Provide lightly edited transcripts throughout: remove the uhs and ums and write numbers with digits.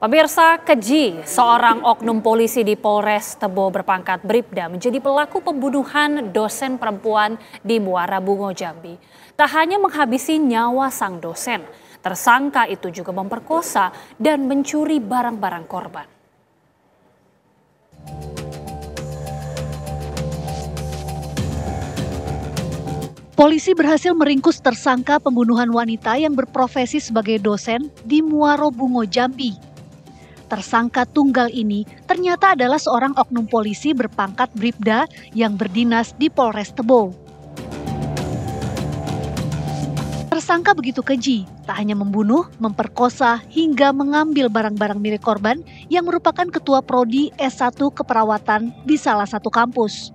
Pemirsa, keji seorang oknum polisi di Polres Tebo berpangkat Bribda menjadi pelaku pembunuhan dosen perempuan di Muara Bungo, Jambi. Tak hanya menghabisi nyawa sang dosen, tersangka itu juga memperkosa dan mencuri barang-barang korban. Polisi berhasil meringkus tersangka pembunuhan wanita yang berprofesi sebagai dosen di Muara Bungo, Jambi. Tersangka tunggal ini ternyata adalah seorang oknum polisi berpangkat Bribda yang berdinas di Polres Tebo. Tersangka begitu keji, tak hanya membunuh, memperkosa, hingga mengambil barang-barang milik korban yang merupakan ketua prodi S1 keperawatan di salah satu kampus.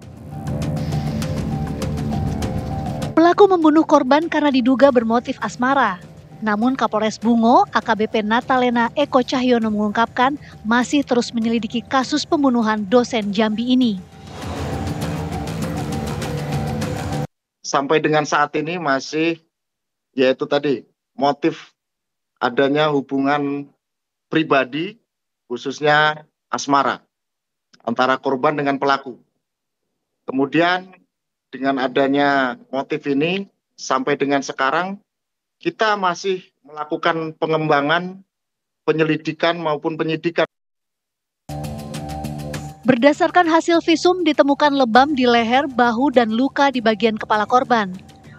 Pelaku membunuh korban karena diduga bermotif asmara. Namun Kapolres Bungo, AKBP Natalena Eko Cahyono mengungkapkan masih terus menyelidiki kasus pembunuhan dosen Jambi ini. Sampai dengan saat ini masih yaitu tadi motif adanya hubungan pribadi khususnya asmara antara korban dengan pelaku. Kemudian dengan adanya motif ini sampai dengan sekarang kita masih melakukan pengembangan, penyelidikan maupun penyidikan. Berdasarkan hasil visum ditemukan lebam di leher, bahu, dan luka di bagian kepala korban.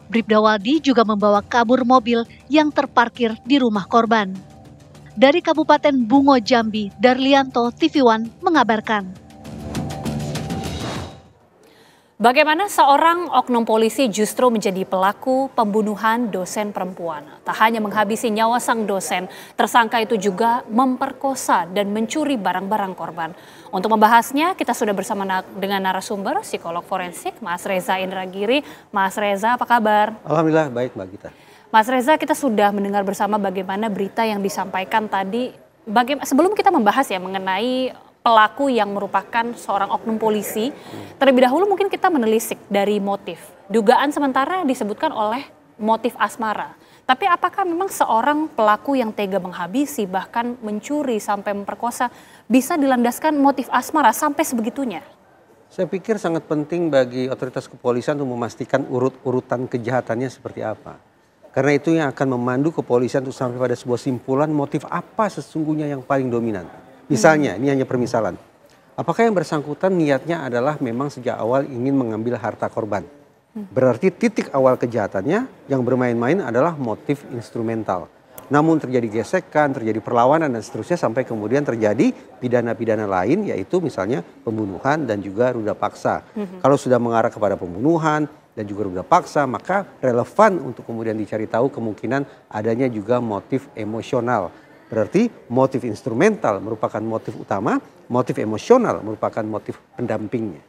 Bribda Waldi juga membawa kabur mobil yang terparkir di rumah korban. Dari Kabupaten Bungo, Jambi, Darlianto, TV One mengabarkan. Bagaimana seorang oknum polisi justru menjadi pelaku pembunuhan dosen perempuan. Tak hanya menghabisi nyawa sang dosen, tersangka itu juga memperkosa dan mencuri barang-barang korban. Untuk membahasnya, kita sudah bersama dengan narasumber, psikolog forensik, Mas Reza Indragiri. Mas Reza, apa kabar? Alhamdulillah, baik Mbak Gita. Mas Reza, kita sudah mendengar bersama bagaimana berita yang disampaikan tadi. Sebelum kita membahas ya mengenai pelaku yang merupakan seorang oknum polisi, terlebih dahulu mungkin kita menelisik dari motif. Dugaan sementara disebutkan oleh motif asmara. Tapi apakah memang seorang pelaku yang tega menghabisi bahkan mencuri sampai memperkosa bisa dilandaskan motif asmara sampai sebegitunya? Saya pikir sangat penting bagi otoritas kepolisian untuk memastikan urut-urutan kejahatannya seperti apa. Karena itu yang akan memandu kepolisian untuk sampai pada sebuah simpulan motif apa sesungguhnya yang paling dominan. Misalnya, ini hanya permisalan. Apakah yang bersangkutan niatnya adalah memang sejak awal ingin mengambil harta korban? Berarti titik awal kejahatannya yang bermain-main adalah motif instrumental. Namun terjadi gesekan, terjadi perlawanan dan seterusnya sampai kemudian terjadi pidana-pidana lain yaitu misalnya pembunuhan dan juga ruda paksa. Kalau sudah mengarah kepada pembunuhan dan juga ruda paksa maka relevan untuk kemudian dicari tahu kemungkinan adanya juga motif emosional. Berarti motif instrumental merupakan motif utama, motif emosional merupakan motif pendampingnya.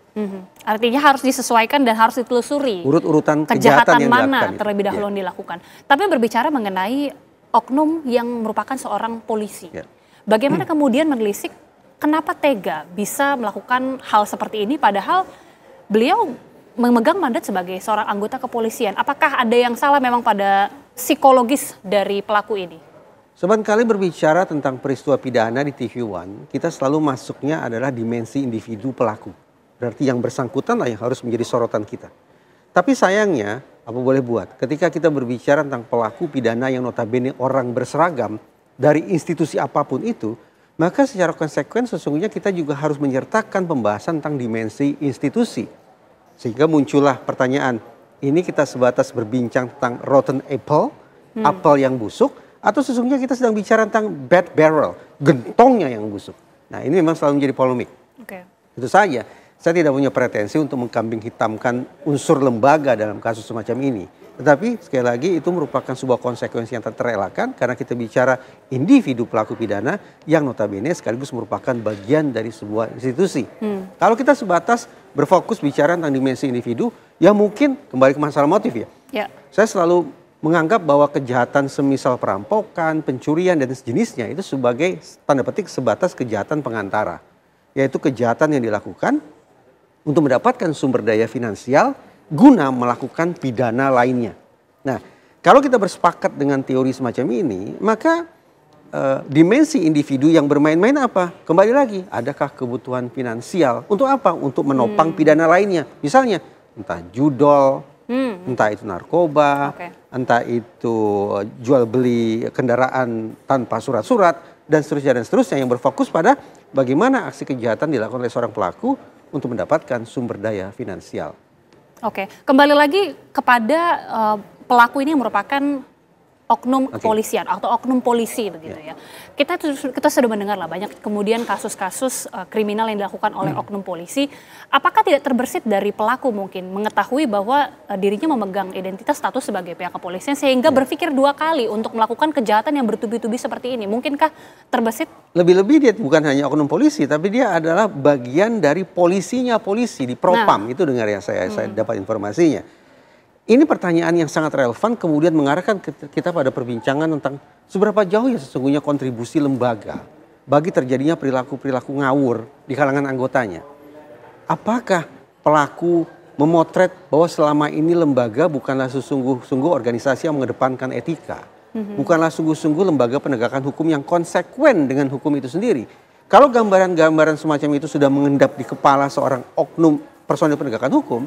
Artinya harus disesuaikan dan harus ditelusuri urut-urutan kejahatan yang mana dilakukan terlebih dahulu yang dilakukan. Tapi berbicara mengenai oknum yang merupakan seorang polisi. Bagaimana kemudian menelisik kenapa tega bisa melakukan hal seperti ini padahal beliau memegang mandat sebagai seorang anggota kepolisian. Apakah ada yang salah memang pada psikologis dari pelaku ini? Sobat kali berbicara tentang peristiwa pidana di TV One, kita selalu masuknya adalah dimensi individu pelaku. Berarti yang bersangkutan lah yang harus menjadi sorotan kita. Tapi sayangnya, apa boleh buat, ketika kita berbicara tentang pelaku pidana yang notabene orang berseragam dari institusi apapun itu, maka secara konsekuen sesungguhnya kita juga harus menyertakan pembahasan tentang dimensi institusi. Sehingga muncullah pertanyaan, ini kita sebatas berbincang tentang rotten apple, apel yang busuk, atau sesungguhnya kita sedang bicara tentang bad barrel, gentongnya yang busuk. Nah ini memang selalu menjadi polemik. Itu saja, saya tidak punya pretensi untuk mengkambing hitamkan unsur lembaga dalam kasus semacam ini. Tetapi sekali lagi itu merupakan sebuah konsekuensi yang tak terelakkan karena kita bicara individu pelaku pidana yang notabene sekaligus merupakan bagian dari sebuah institusi. Kalau kita sebatas berfokus bicara tentang dimensi individu, ya mungkin kembali ke masalah motif ya. Saya selalu menganggap bahwa kejahatan semisal perampokan, pencurian dan sejenisnya itu sebagai tanda petik sebatas kejahatan pengantara. Yaitu kejahatan yang dilakukan untuk mendapatkan sumber daya finansial guna melakukan pidana lainnya. Nah, kalau kita bersepakat dengan teori semacam ini, maka dimensi individu yang bermain-main apa? Kembali lagi, adakah kebutuhan finansial? Untuk apa? Untuk menopang pidana lainnya. Misalnya, entah judol, entah itu narkoba, entah itu jual beli kendaraan tanpa surat-surat, dan seterusnya yang berfokus pada bagaimana aksi kejahatan dilakukan oleh seorang pelaku untuk mendapatkan sumber daya finansial. Oke, kembali lagi kepada pelaku ini yang merupakan oknum kepolisian atau oknum polisi begitu ya. Kita sudah mendengar lah banyak kemudian kasus-kasus kriminal yang dilakukan oleh oknum polisi. Apakah tidak terbersit dari pelaku mungkin mengetahui bahwa dirinya memegang identitas status sebagai pihak kepolisian sehingga berpikir dua kali untuk melakukan kejahatan yang bertubi-tubi seperti ini? Mungkinkah terbersit? Lebih-lebih dia bukan hanya oknum polisi, tapi dia adalah bagian dari polisinya polisi di Propam. Itu dengar ya saya dapat informasinya. Ini pertanyaan yang sangat relevan kemudian mengarahkan kita pada perbincangan tentang seberapa jauh ya sesungguhnya kontribusi lembaga bagi terjadinya perilaku-perilaku ngawur di kalangan anggotanya. Apakah pelaku memotret bahwa selama ini lembaga bukanlah sesungguh-sungguh organisasi yang mengedepankan etika. Bukanlah sungguh-sungguh lembaga penegakan hukum yang konsekuen dengan hukum itu sendiri. Kalau gambaran-gambaran semacam itu sudah mengendap di kepala seorang oknum personil penegakan hukum,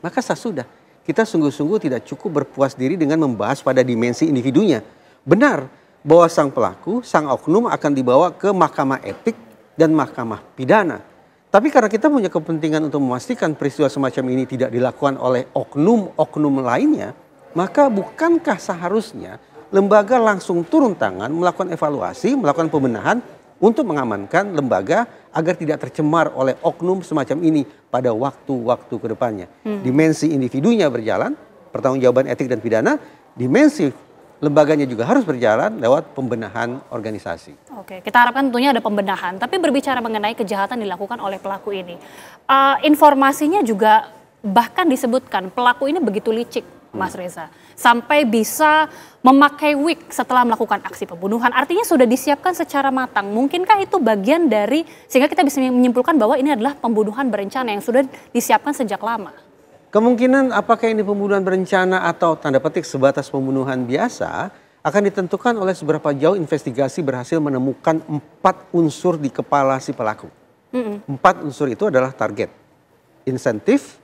maka sudah. Kita sungguh-sungguh tidak cukup berpuas diri dengan membahas pada dimensi individunya. Benar bahwa sang pelaku, sang oknum akan dibawa ke mahkamah etik dan mahkamah pidana. Tapi karena kita punya kepentingan untuk memastikan peristiwa semacam ini tidak dilakukan oleh oknum-oknum lainnya, maka bukankah seharusnya lembaga langsung turun tangan melakukan evaluasi, melakukan pembenahan untuk mengamankan lembaga agar tidak tercemar oleh oknum semacam ini pada waktu-waktu ke depannya. Dimensi individunya berjalan, pertanggungjawaban etik dan pidana, dimensi lembaganya juga harus berjalan lewat pembenahan organisasi. Oke, kita harapkan tentunya ada pembenahan. Tapi berbicara mengenai kejahatan dilakukan oleh pelaku ini, informasinya juga bahkan disebutkan pelaku ini begitu licik, Mas Reza, sampai bisa memakai wig setelah melakukan aksi pembunuhan. Artinya sudah disiapkan secara matang. Mungkinkah itu bagian dari sehingga kita bisa menyimpulkan bahwa ini adalah pembunuhan berencana yang sudah disiapkan sejak lama? Kemungkinan apakah ini pembunuhan berencana atau tanda petik sebatas pembunuhan biasa akan ditentukan oleh seberapa jauh investigasi berhasil menemukan 4 unsur di kepala si pelaku. 4 unsur itu adalah target, insentif,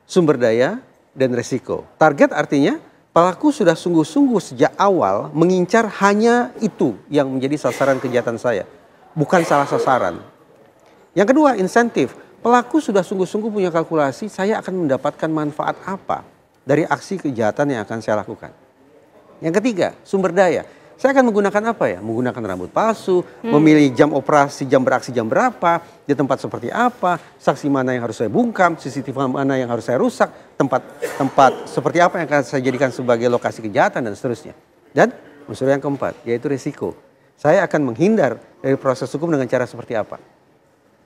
sumber daya, dan resiko. Target artinya pelaku sudah sungguh-sungguh sejak awal mengincar hanya itu yang menjadi sasaran kejahatan saya. Bukan salah sasaran. Yang kedua, insentif. Pelaku sudah sungguh-sungguh punya kalkulasi saya akan mendapatkan manfaat apa dari aksi kejahatan yang akan saya lakukan. Yang ketiga, sumber daya. Saya akan menggunakan apa ya? Menggunakan rambut palsu, memilih jam operasi, jam beraksi jam berapa, di tempat seperti apa, saksi mana yang harus saya bungkam, CCTV mana yang harus saya rusak, tempat seperti apa yang akan saya jadikan sebagai lokasi kejahatan dan seterusnya. Dan unsur yang keempat, yaitu risiko. Saya akan menghindar dari proses hukum dengan cara seperti apa?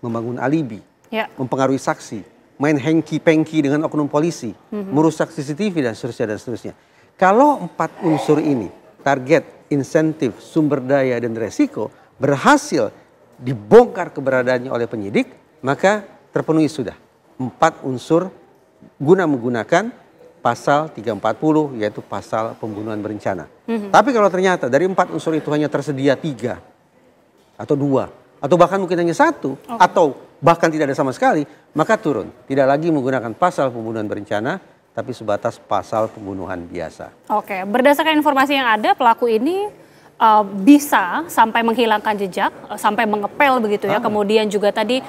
Membangun alibi, mempengaruhi saksi, main hengki-pengki dengan oknum polisi, merusak CCTV dan seterusnya. Kalau 4 unsur ini, target, insentif, sumber daya, dan resiko berhasil dibongkar keberadaannya oleh penyidik, maka terpenuhi sudah 4 unsur guna menggunakan pasal 340 yaitu pasal pembunuhan berencana. Tapi kalau ternyata dari 4 unsur itu hanya tersedia 3 atau 2 atau bahkan mungkin hanya 1 atau bahkan tidak ada sama sekali, maka turun. Tidak lagi menggunakan pasal pembunuhan berencana, tapi sebatas pasal pembunuhan biasa. Oke, berdasarkan informasi yang ada, pelaku ini bisa sampai menghilangkan jejak, sampai mengepel begitu ya. Kemudian juga tadi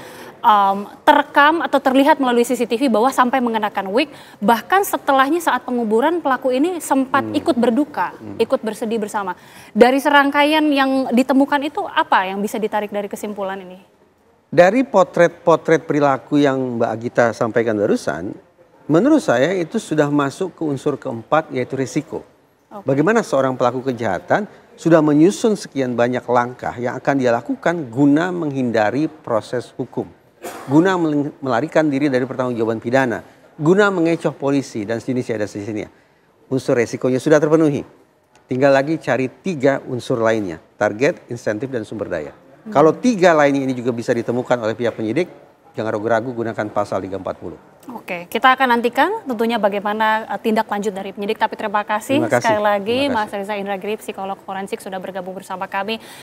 terekam atau terlihat melalui CCTV bahwa sampai mengenakan wig. Bahkan setelahnya saat penguburan pelaku ini sempat ikut berduka, ikut bersedih bersama. Dari serangkaian yang ditemukan itu apa yang bisa ditarik dari kesimpulan ini? Dari potret-potret perilaku yang Mbak Agita sampaikan barusan, menurut saya itu sudah masuk ke unsur keempat yaitu risiko. Bagaimana seorang pelaku kejahatan sudah menyusun sekian banyak langkah yang akan dia lakukan guna menghindari proses hukum. Guna melarikan diri dari pertanggungjawaban pidana. Guna mengecoh polisi dan sejenisnya. Unsur risikonya sudah terpenuhi. Tinggal lagi cari 3 unsur lainnya. Target, insentif, dan sumber daya. Kalau 3 lainnya ini juga bisa ditemukan oleh pihak penyidik, jangan ragu-ragu gunakan pasal 340. Oke, kita akan nantikan tentunya bagaimana tindak lanjut dari penyidik. Tapi terima kasih, sekali lagi Mas Reza Indragiri, psikolog forensik sudah bergabung bersama kami.